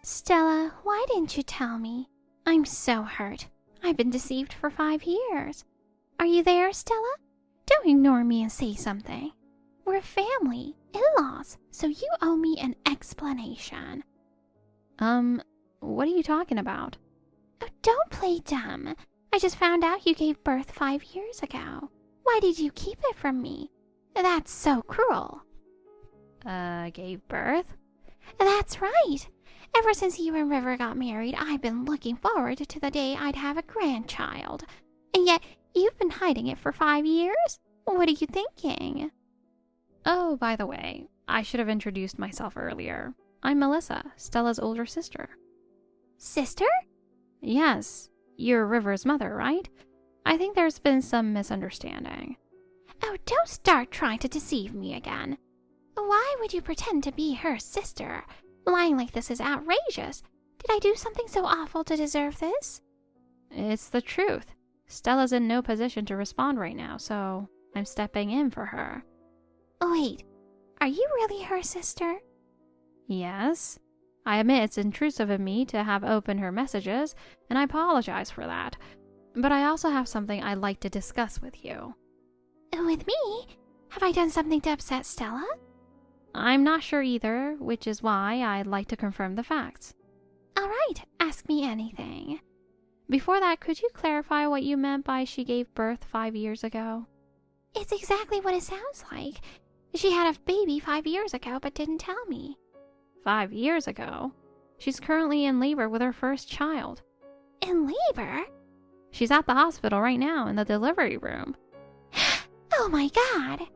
Stella, why didn't you tell me? I'm so hurt. I've been deceived for 5 years. Are you there, Stella? Don't ignore me and say something. We're family, in-laws, so you owe me an explanation. What are you talking about? Oh, don't play dumb. I just found out you gave birth 5 years ago. Why did you keep it from me? That's so cruel. Gave birth? That's right. Ever since you and River got married, I've been looking forward to the day I'd have a grandchild. And yet, you've been hiding it for 5 years? What are you thinking? Oh, by the way, I should have introduced myself earlier. I'm Melissa, Stella's older sister. Sister? Yes, you're River's mother, right? I think there's been some misunderstanding. Oh, don't start trying to deceive me again. Why would you pretend to be her sister? Lying like this is outrageous. Did I do something so awful to deserve this? It's the truth. Stella's in no position to respond right now, so I'm stepping in for her. Wait, are you really her sister? Yes. I admit it's intrusive of me to have opened her messages, and I apologize for that. But I also have something I'd like to discuss with you. With me? Have I done something to upset Stella? I'm not sure either, which is why I'd like to confirm the facts. All right, ask me anything. Before that, could you clarify what you meant by she gave birth 5 years ago? It's exactly what it sounds like. She had a baby 5 years ago, but didn't tell me. 5 years ago? She's currently in labor with her first child. In labor? She's at the hospital right now in the delivery room. Oh my God!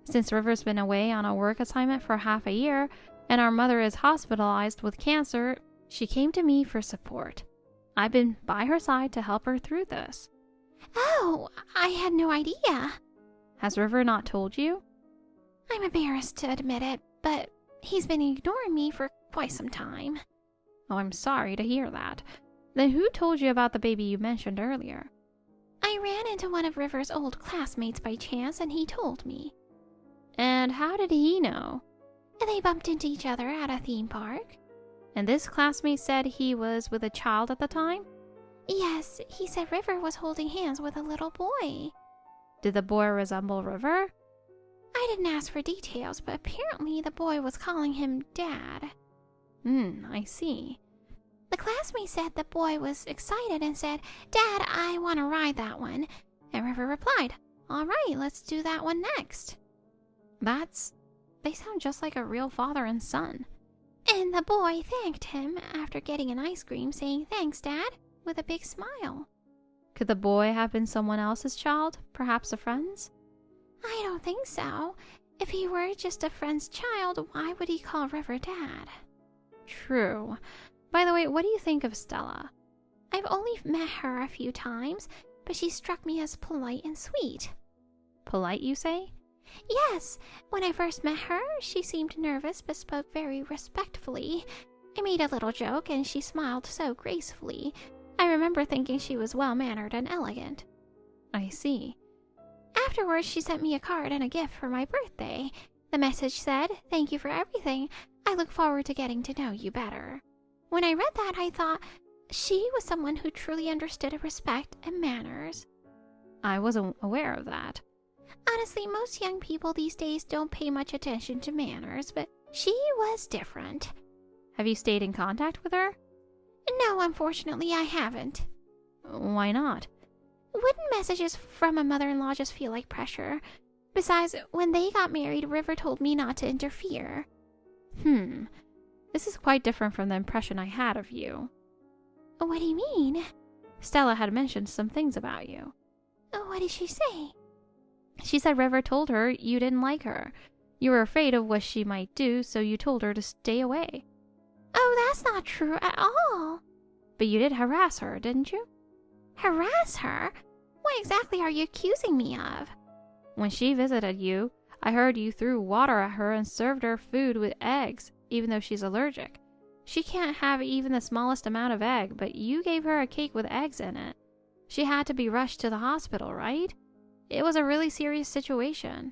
Since River's been away on a work assignment for half a year, and our mother is hospitalized with cancer, she came to me for support. I've been by her side to help her through this. Oh, I had no idea. Has River not told you? I'm embarrassed to admit it, but he's been ignoring me for quite some time. Oh, I'm sorry to hear that. Then who told you about the baby you mentioned earlier? I ran into one of River's old classmates by chance, and he told me. And how did he know? They bumped into each other at a theme park. And this classmate said he was with a child at the time? Yes, he said River was holding hands with a little boy. Did the boy resemble River? I didn't ask for details, but apparently the boy was calling him Dad. I see. The classmate said the boy was excited and said, Dad, I want to ride that one. And River replied, all right, let's do that one next. They sound just like a real father and son. And the boy thanked him after getting an ice cream, saying, thanks, Dad, with a big smile. Could the boy have been someone else's child? Perhaps a friend's? I don't think so. If he were just a friend's child, why would he call River Dad? True. By the way, what do you think of Stella? I've only met her a few times, but she struck me as polite and sweet. Polite, you say? Yes. When I first met her, she seemed nervous but spoke very respectfully. I made a little joke and she smiled so gracefully. I remember thinking she was well-mannered and elegant. I see. Afterwards, she sent me a card and a gift for my birthday. The message said, thank you for everything. I look forward to getting to know you better. When I read that, I thought she was someone who truly understood respect and manners. I wasn't aware of that. Honestly, most young people these days don't pay much attention to manners, but she was different. Have you stayed in contact with her? No, unfortunately, I haven't. Why not? Wouldn't messages from a mother-in-law just feel like pressure? Besides, when they got married, River told me not to interfere. This is quite different from the impression I had of you. What do you mean? Stella had mentioned some things about you. What did she say? She said River told her you didn't like her. You were afraid of what she might do, so you told her to stay away. Oh, that's not true at all. But you did harass her, didn't you? Harass her? What exactly are you accusing me of? When she visited you, I heard you threw water at her and served her food with eggs, even though she's allergic. She can't have even the smallest amount of egg, but you gave her a cake with eggs in it. She had to be rushed to the hospital, right? It was a really serious situation.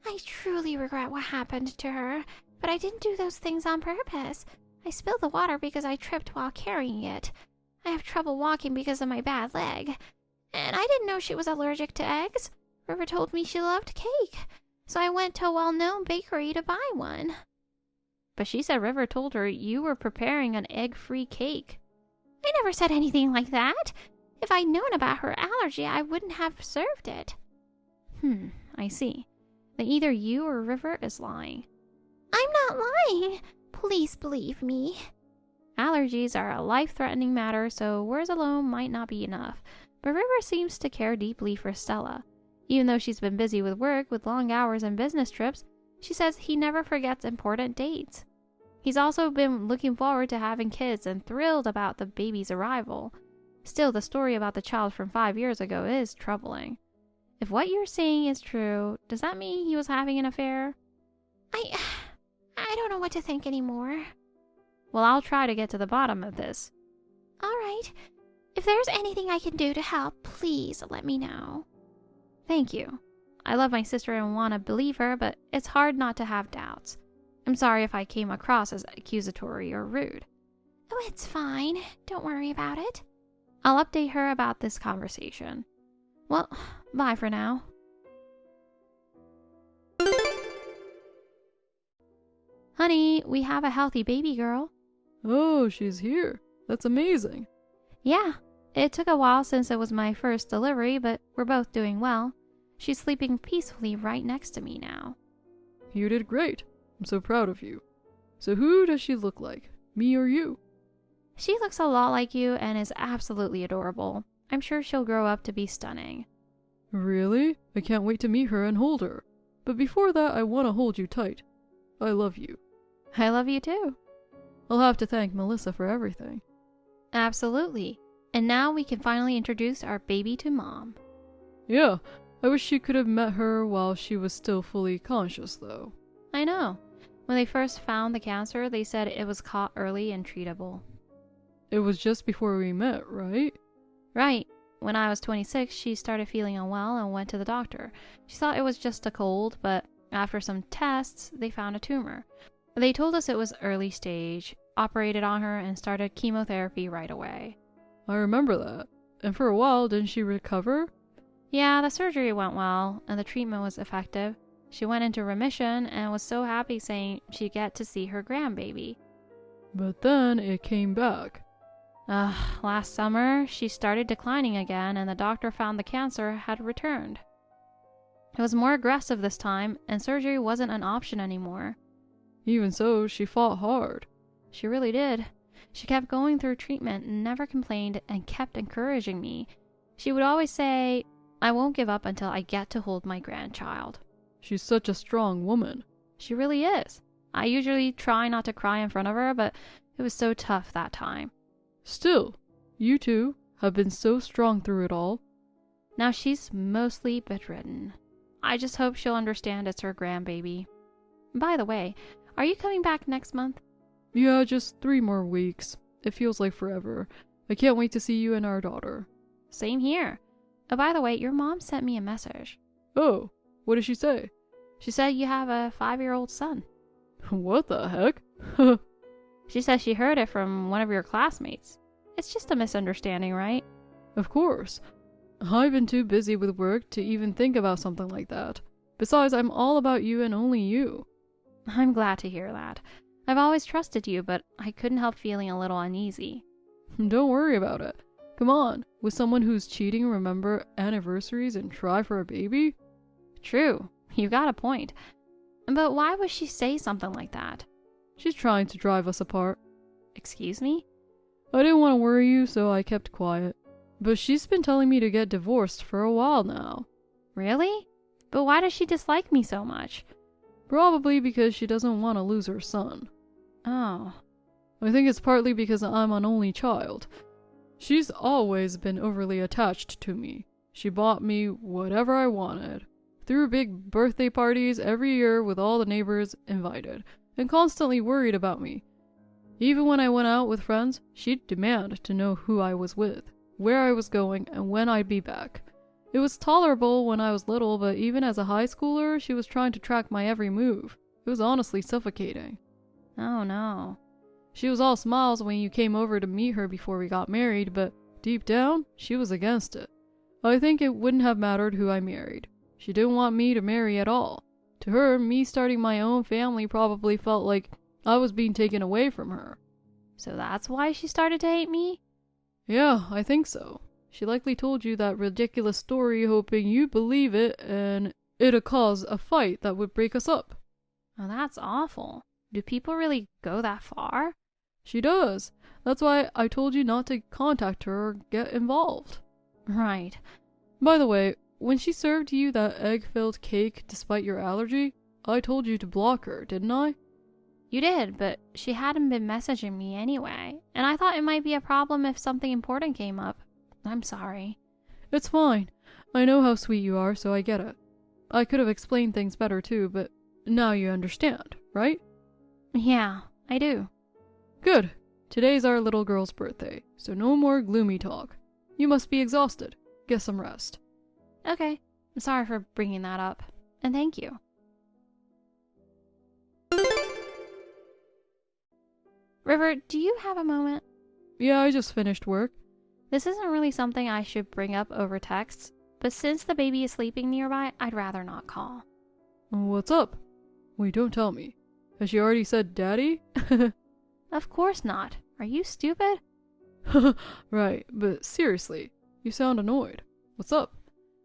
I truly regret what happened to her, but I didn't do those things on purpose. I spilled the water because I tripped while carrying it. I have trouble walking because of my bad leg. And I didn't know she was allergic to eggs. River told me she loved cake, so I went to a well-known bakery to buy one. But she said River told her you were preparing an egg-free cake. I never said anything like that. If I'd known about her allergy, I wouldn't have served it. I see. Then either you or River is lying. I'm not lying. Please believe me. Allergies are a life-threatening matter, so words alone might not be enough. But River seems to care deeply for Stella. Even though she's been busy with work, with long hours and business trips, she says he never forgets important dates. He's also been looking forward to having kids and thrilled about the baby's arrival. Still, the story about the child from 5 years ago is troubling. If what you're saying is true, does that mean he was having an affair? I don't know what to think anymore. Well, I'll try to get to the bottom of this. All right. If there's anything I can do to help, please let me know. Thank you. I love my sister and want to believe her, but it's hard not to have doubts. I'm sorry if I came across as accusatory or rude. Oh, it's fine. Don't worry about it. I'll update her about this conversation. Well, bye for now. Honey, we have a healthy baby girl. Oh, she's here. That's amazing. Yeah, it took a while since it was my first delivery, but we're both doing well. She's sleeping peacefully right next to me now. You did great. I'm so proud of you. So who does she look like? Me or you? She looks a lot like you and is absolutely adorable. I'm sure she'll grow up to be stunning. Really? I can't wait to meet her and hold her. But before that, I want to hold you tight. I love you. I love you too. I'll have to thank Melissa for everything. Absolutely. And now we can finally introduce our baby to Mom. Yeah, I wish you could have met her while she was still fully conscious, though. I know. When they first found the cancer, they said it was caught early and treatable. It was just before we met, right? Right. When I was 26, she started feeling unwell and went to the doctor. She thought it was just a cold, but after some tests, they found a tumor. They told us it was early stage, operated on her, and started chemotherapy right away. I remember that. And for a while, didn't she recover? Yeah, the surgery went well, and the treatment was effective. She went into remission and was so happy, saying she'd get to see her grandbaby. But then it came back. Last summer, she started declining again, and the doctor found the cancer had returned. It was more aggressive this time, and surgery wasn't an option anymore. Even so, she fought hard. She really did. She kept going through treatment and never complained and kept encouraging me. She would always say, "I won't give up until I get to hold my grandchild." She's such a strong woman. She really is. I usually try not to cry in front of her, but it was so tough that time. Still, you two have been so strong through it all. Now she's mostly bedridden. I just hope she'll understand it's her grandbaby. By the way, are you coming back next month? Yeah, just 3 more weeks. It feels like forever. I can't wait to see you and our daughter. Same here. Oh, by the way, your mom sent me a message. Oh, what did she say? She said you have a 5-year-old son. What the heck? She says she heard it from one of your classmates. It's just a misunderstanding, right? Of course. I've been too busy with work to even think about something like that. Besides, I'm all about you and only you. I'm glad to hear that. I've always trusted you, but I couldn't help feeling a little uneasy. Don't worry about it. Come on, with someone who's cheating, remember anniversaries and try for a baby? True, you got a point. But why would she say something like that? She's trying to drive us apart. Excuse me? I didn't want to worry you, so I kept quiet. But she's been telling me to get divorced for a while now. Really? But why does she dislike me so much? Probably because she doesn't want to lose her son. Oh. I think it's partly because I'm an only child. She's always been overly attached to me. She bought me whatever I wanted. Threw big birthday parties every year with all the neighbors invited, and constantly worried about me. Even when I went out with friends, she'd demand to know who I was with, where I was going, and when I'd be back. It was tolerable when I was little, but even as a high schooler, she was trying to track my every move. It was honestly suffocating. Oh no. She was all smiles when you came over to meet her before we got married, but deep down, she was against it. I think it wouldn't have mattered who I married. She didn't want me to marry at all. To her, me starting my own family probably felt like I was being taken away from her. So that's why she started to hate me? Yeah, I think so. She likely told you that ridiculous story hoping you'd believe it and it'd cause a fight that would break us up. Oh, that's awful. Do people really go that far? She does. That's why I told you not to contact her or get involved. Right. By the way, when she served you that egg-filled cake despite your allergy, I told you to block her, didn't I? You did, but she hadn't been messaging me anyway, and I thought it might be a problem if something important came up. I'm sorry. It's fine. I know how sweet you are, so I get it. I could have explained things better too, but now you understand, right? Yeah, I do. Good. Today's our little girl's birthday, so no more gloomy talk. You must be exhausted. Get some rest. Okay. Sorry for bringing that up, and thank you. River, do you have a moment? Yeah, I just finished work. This isn't really something I should bring up over text, but since the baby is sleeping nearby, I'd rather not call. What's up? Wait, don't tell me. Has she already said daddy? Of course not. Are you stupid? Right, but seriously, you sound annoyed. What's up?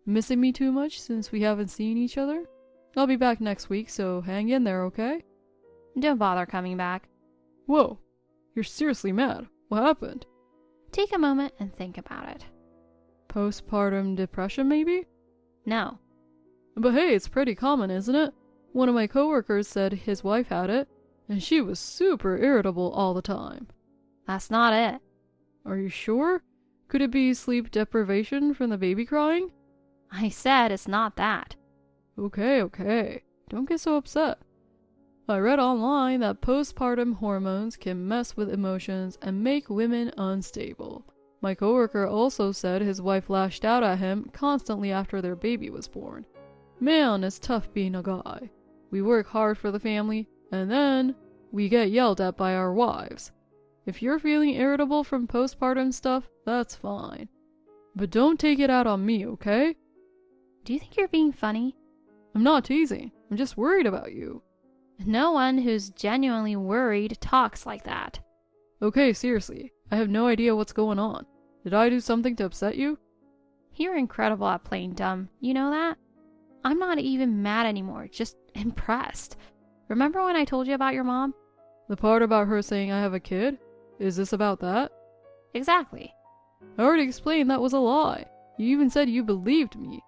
Missing me too much since we haven't seen each other? I'll be back next week, so hang in there, okay? Don't bother coming back. Whoa, you're seriously mad. What happened? Take a moment and think about it. Postpartum depression, maybe? No. But hey, it's pretty common, isn't it? One of my coworkers said his wife had it, and she was super irritable all the time. That's not it. Are you sure? Could it be sleep deprivation from the baby crying? I said it's not that. Okay. Don't get so upset. I read online that postpartum hormones can mess with emotions and make women unstable. My coworker also said his wife lashed out at him constantly after their baby was born. Man, it's tough being a guy. We work hard for the family, and then we get yelled at by our wives. If you're feeling irritable from postpartum stuff, that's fine. But don't take it out on me, okay? Do you think you're being funny? I'm not teasing. I'm just worried about you. No one who's genuinely worried talks like that. Okay, seriously. I have no idea what's going on. Did I do something to upset you? You're incredible at playing dumb. You know that? I'm not even mad anymore, just impressed. Remember when I told you about your mom? The part about her saying I have a kid? Is this about that? Exactly. I already explained that was a lie. You even said you believed me.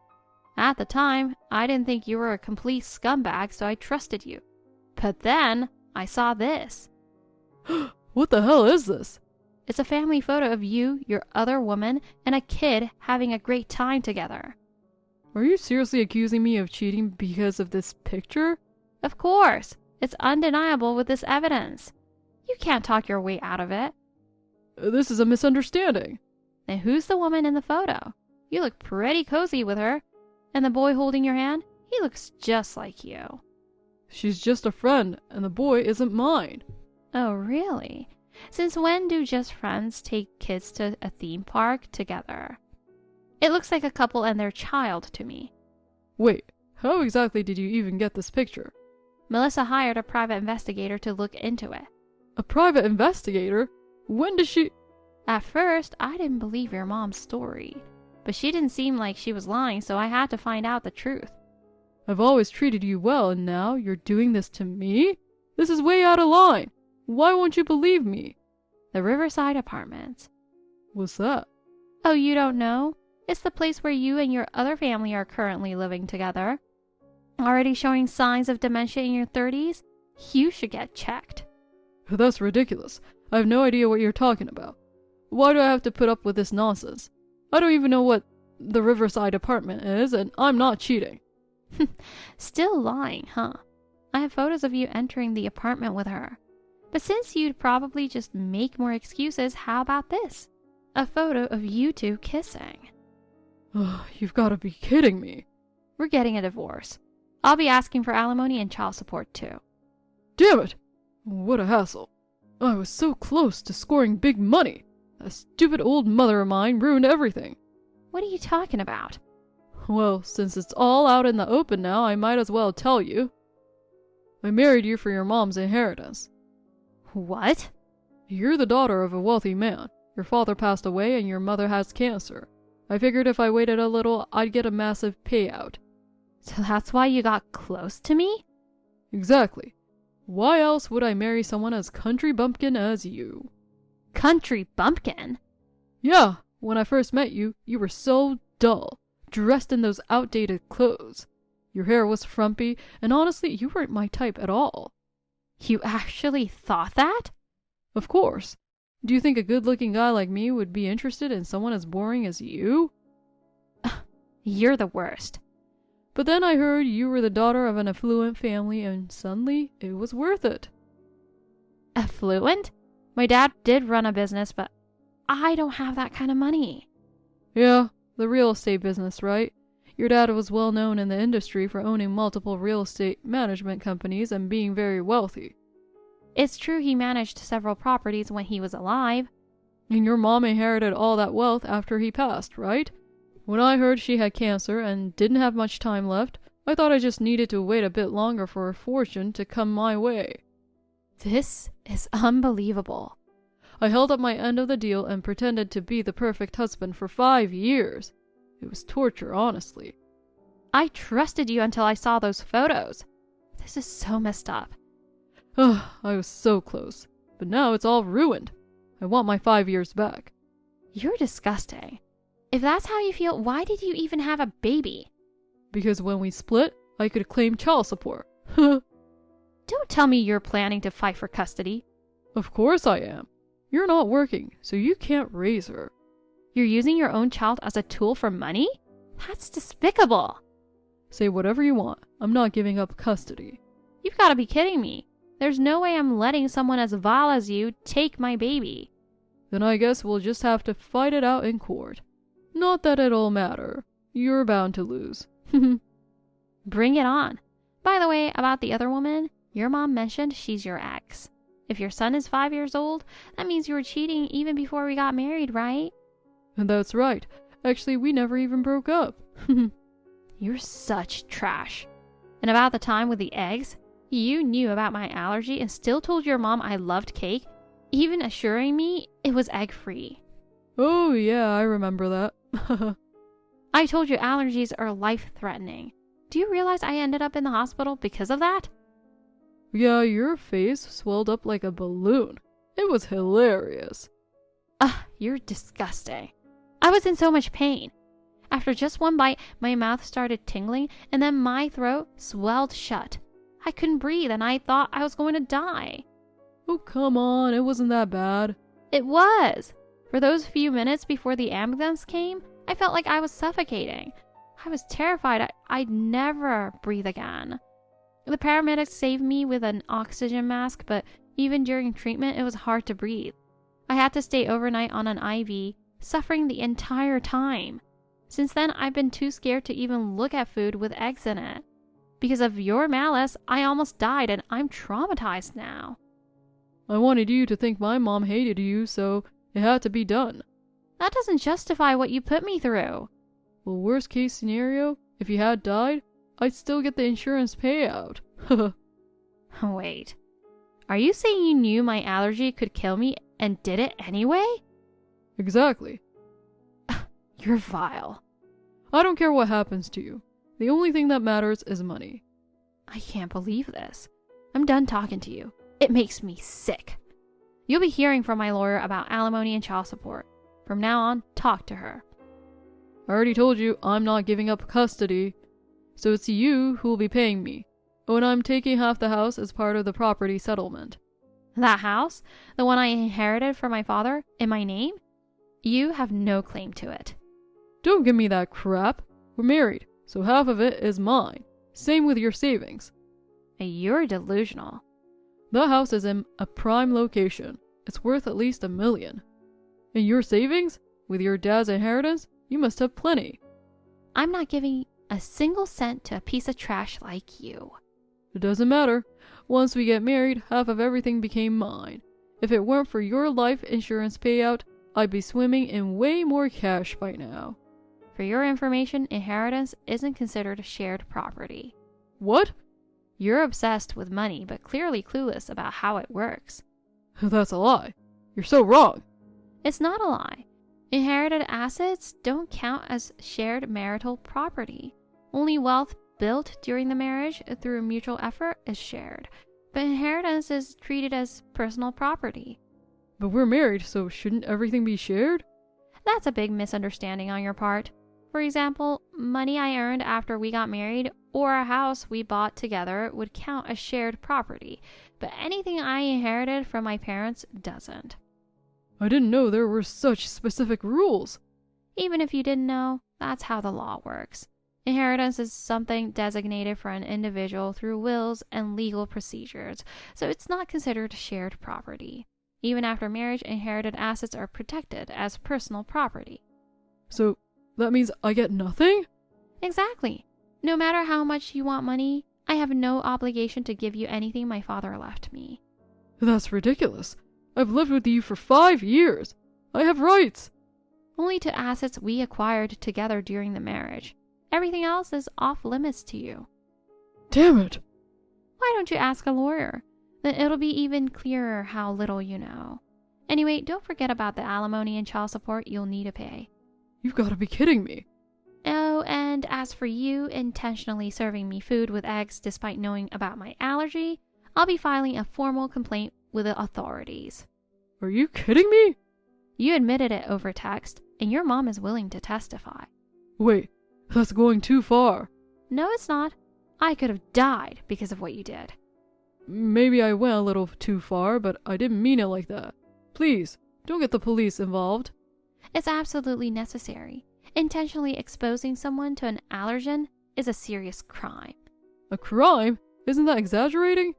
At the time, I didn't think you were a complete scumbag, so I trusted you. But then, I saw this. What the hell is this? It's a family photo of you, your other woman, and a kid having a great time together. Are you seriously accusing me of cheating because of this picture? Of course. It's undeniable with this evidence. You can't talk your way out of it. This is a misunderstanding. Then who's the woman in the photo? You look pretty cozy with her. And the boy holding your hand? He looks just like you. She's just a friend, and the boy isn't mine. Oh, really? Since when do just friends take kids to a theme park together? It looks like a couple and their child to me. Wait, how exactly did you even get this picture? Melissa hired a private investigator to look into it. A private investigator? When did she... At first, I didn't believe your mom's story. But she didn't seem like she was lying, so I had to find out the truth. I've always treated you well, and now you're doing this to me? This is way out of line. Why won't you believe me? The Riverside Apartments. What's that? Oh, you don't know? It's the place where you and your other family are currently living together. Already showing signs of dementia in your 30s? You should get checked. That's ridiculous. I have no idea what you're talking about. Why do I have to put up with this nonsense? I don't even know what the Riverside Apartment is, and I'm not cheating. Still lying, huh? I have photos of you entering the apartment with her. But since you'd probably just make more excuses, how about this? A photo of you two kissing. You've got to be kidding me. We're getting a divorce. I'll be asking for alimony and child support too. Damn it! What a hassle. I was so close to scoring big money. That stupid old mother of mine ruined everything. What are you talking about? Well, since it's all out in the open now, I might as well tell you. I married you for your mom's inheritance. What? You're the daughter of a wealthy man. Your father passed away and your mother has cancer. I figured if I waited a little, I'd get a massive payout. So that's why you got close to me? Exactly. Why else would I marry someone as country bumpkin as you? Country bumpkin? Yeah, when I first met you, you were so dull, dressed in those outdated clothes. Your hair was frumpy, and honestly, you weren't my type at all. You actually thought that? Of course. Do you think a good-looking guy like me would be interested in someone as boring as you? You're the worst. But then I heard you were the daughter of an affluent family, and suddenly it was worth it. Affluent? My dad did run a business, but I don't have that kind of money. Yeah, the real estate business, right? Your dad was well known in the industry for owning multiple real estate management companies and being very wealthy. It's true he managed several properties when he was alive. And your mom inherited all that wealth after he passed, right? When I heard she had cancer and didn't have much time left, I thought I just needed to wait a bit longer for a fortune to come my way. This is unbelievable. I held up my end of the deal and pretended to be the perfect husband for 5 years. It was torture, honestly. I trusted you until I saw those photos. This is so messed up. Ugh, I was so close. But now it's all ruined. I want my 5 years back. You're disgusting. If that's how you feel, why did you even have a baby? Because when we split, I could claim child support. Don't tell me you're planning to fight for custody. Of course I am. You're not working, so you can't raise her. You're using your own child as a tool for money? That's despicable. Say whatever you want. I'm not giving up custody. You've got to be kidding me. There's no way I'm letting someone as vile as you take my baby. Then I guess we'll just have to fight it out in court. Not that it'll matter. You're bound to lose. Bring it on. By the way, about the other woman, your mom mentioned she's your ex. If your son is 5 years old, that means you were cheating even before we got married, right? And that's right. Actually, we never even broke up. You're such trash. And about the time with the eggs, you knew about my allergy and still told your mom I loved cake, even assuring me it was egg-free. Oh yeah, I remember that. I told you allergies are life-threatening. Do you realize I ended up in the hospital because of that? Yeah, your face swelled up like a balloon. It was hilarious. Ugh, you're disgusting. I was in so much pain. After just one bite, my mouth started tingling and then my throat swelled shut. I couldn't breathe and I thought I was going to die. Oh, come on, it wasn't that bad. It was. For those few minutes before the ambulance came, I felt like I was suffocating. I was terrified I'd never breathe again. The paramedics saved me with an oxygen mask, but even during treatment, it was hard to breathe. I had to stay overnight on an IV, suffering the entire time. Since then, I've been too scared to even look at food with eggs in it. Because of your malice, I almost died and I'm traumatized now. I wanted you to think my mom hated you, so it had to be done. That doesn't justify what you put me through. Well, worst case scenario, if you had died, I'd still get the insurance payout. Wait. Are you saying you knew my allergy could kill me and did it anyway? Exactly. You're vile. I don't care what happens to you. The only thing that matters is money. I can't believe this. I'm done talking to you. It makes me sick. You'll be hearing from my lawyer about alimony and child support. From now on, talk to her. I already told you I'm not giving up custody. So it's you who will be paying me. Oh, and I'm taking half the house as part of the property settlement. That house? The one I inherited from my father? In my name? You have no claim to it. Don't give me that crap. We're married, so half of it is mine. Same with your savings. You're delusional. The house is in a prime location. It's worth at least $1 million. And your savings? With your dad's inheritance, you must have plenty. I'm not giving a single cent to a piece of trash like you. It doesn't matter. Once we get married, half of everything became mine. If it weren't for your life insurance payout, I'd be swimming in way more cash by now. For your information, inheritance isn't considered shared property. What? You're obsessed with money, but clearly clueless about how it works. That's a lie. You're so wrong. It's not a lie. Inherited assets don't count as shared marital property. Only wealth built during the marriage through mutual effort is shared, but inheritance is treated as personal property. But we're married, so shouldn't everything be shared? That's a big misunderstanding on your part. For example, money I earned after we got married or a house we bought together would count as shared property, but anything I inherited from my parents doesn't. I didn't know there were such specific rules. Even if you didn't know, that's how the law works. Inheritance is something designated for an individual through wills and legal procedures, so it's not considered shared property. Even after marriage, inherited assets are protected as personal property. So that means I get nothing? Exactly. No matter how much you want money, I have no obligation to give you anything my father left me. That's ridiculous. I've lived with you for 5 years. I have rights. Only to assets we acquired together during the marriage. Everything else is off limits to you. Damn it. Why don't you ask a lawyer? Then it'll be even clearer how little you know. Anyway, don't forget about the alimony and child support you'll need to pay. You've got to be kidding me. Oh, and as for you intentionally serving me food with eggs despite knowing about my allergy, I'll be filing a formal complaint with the authorities. Are you kidding me? You admitted it over text, and your mom is willing to testify. Wait, that's going too far. No, it's not. I could have died because of what you did. Maybe I went a little too far, but I didn't mean it like that. Please, don't get the police involved. It's absolutely necessary. Intentionally exposing someone to an allergen is a serious crime. A crime? Isn't that exaggerating?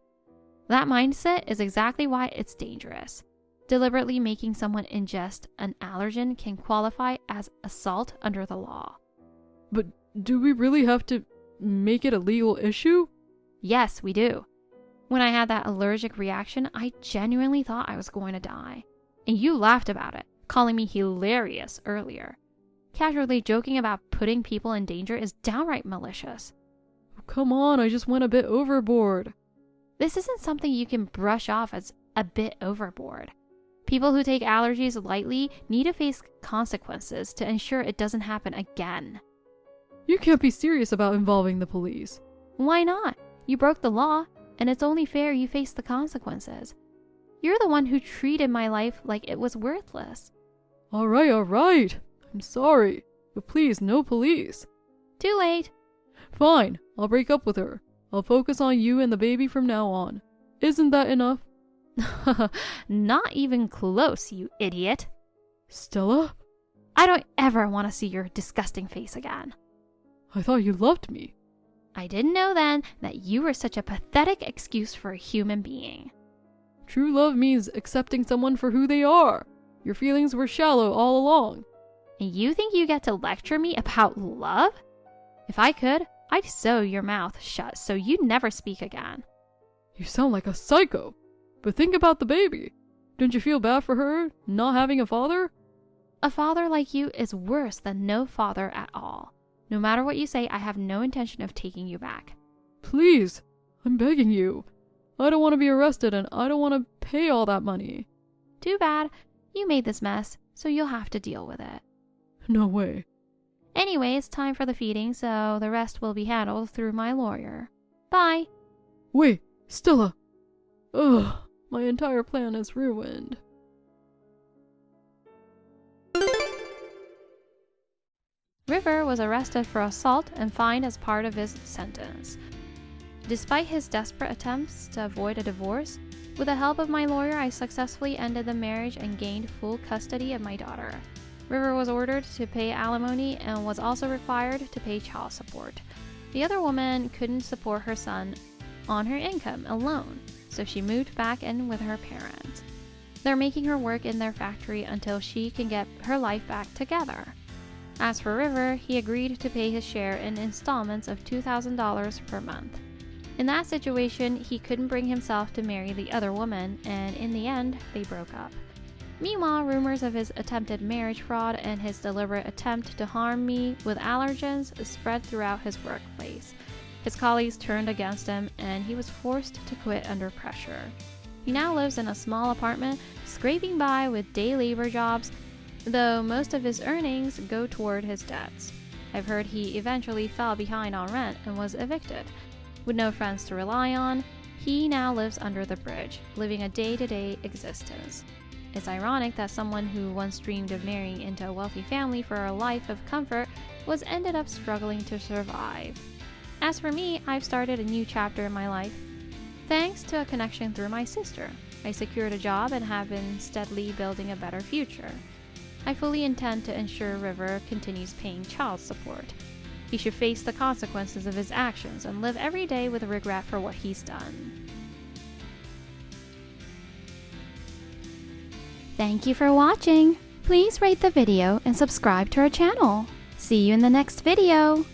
That mindset is exactly why it's dangerous. Deliberately making someone ingest an allergen can qualify as assault under the law. But do we really have to make it a legal issue? Yes, we do. When I had that allergic reaction, I genuinely thought I was going to die. And you laughed about it, calling me hilarious earlier. Casually joking about putting people in danger is downright malicious. Oh, come on, I just went a bit overboard. This isn't something you can brush off as a bit overboard. People who take allergies lightly need to face consequences to ensure it doesn't happen again. You can't be serious about involving the police. Why not? You broke the law, and it's only fair you face the consequences. You're the one who treated my life like it was worthless. All right. I'm sorry, but please, no police. Too late. Fine, I'll break up with her. I'll focus on you and the baby from now on. Isn't that enough? Not even close, you idiot. Stella? I don't ever want to see your disgusting face again. I thought you loved me. I didn't know then that you were such a pathetic excuse for a human being. True love means accepting someone for who they are. Your feelings were shallow all along. And you think you get to lecture me about love? If I could, I'd sew your mouth shut so you'd never speak again. You sound like a psycho. But think about the baby. Don't you feel bad for her, not having a father? A father like you is worse than no father at all. No matter what you say, I have no intention of taking you back. Please, I'm begging you. I don't want to be arrested and I don't want to pay all that money. Too bad. You made this mess, so you'll have to deal with it. No way. Anyway, it's time for the feeding, so the rest will be handled through my lawyer. Bye. Wait, Stella. Ugh, my entire plan is ruined. River was arrested for assault and fined as part of his sentence. Despite his desperate attempts to avoid a divorce, with the help of my lawyer, I successfully ended the marriage and gained full custody of my daughter. River was ordered to pay alimony and was also required to pay child support. The other woman couldn't support her son on her income alone, so she moved back in with her parents. They're making her work in their factory until she can get her life back together. As for River, he agreed to pay his share in installments of $2,000 per month. In that situation, he couldn't bring himself to marry the other woman, and in the end, they broke up. Meanwhile, rumors of his attempted marriage fraud and his deliberate attempt to harm me with allergens spread throughout his workplace. His colleagues turned against him, and he was forced to quit under pressure. He now lives in a small apartment, scraping by with day labor jobs, though most of his earnings go toward his debts. I've heard he eventually fell behind on rent and was evicted. With no friends to rely on, he now lives under the bridge, living a day-to-day existence. It's ironic that someone who once dreamed of marrying into a wealthy family for a life of comfort was ended up struggling to survive. As for me, I've started a new chapter in my life. Thanks to a connection through my sister, I secured a job and have been steadily building a better future. I fully intend to ensure River continues paying child support. He should face the consequences of his actions and live every day with regret for what he's done. Thank you for watching. Please rate the video and subscribe to our channel. See you in the next video.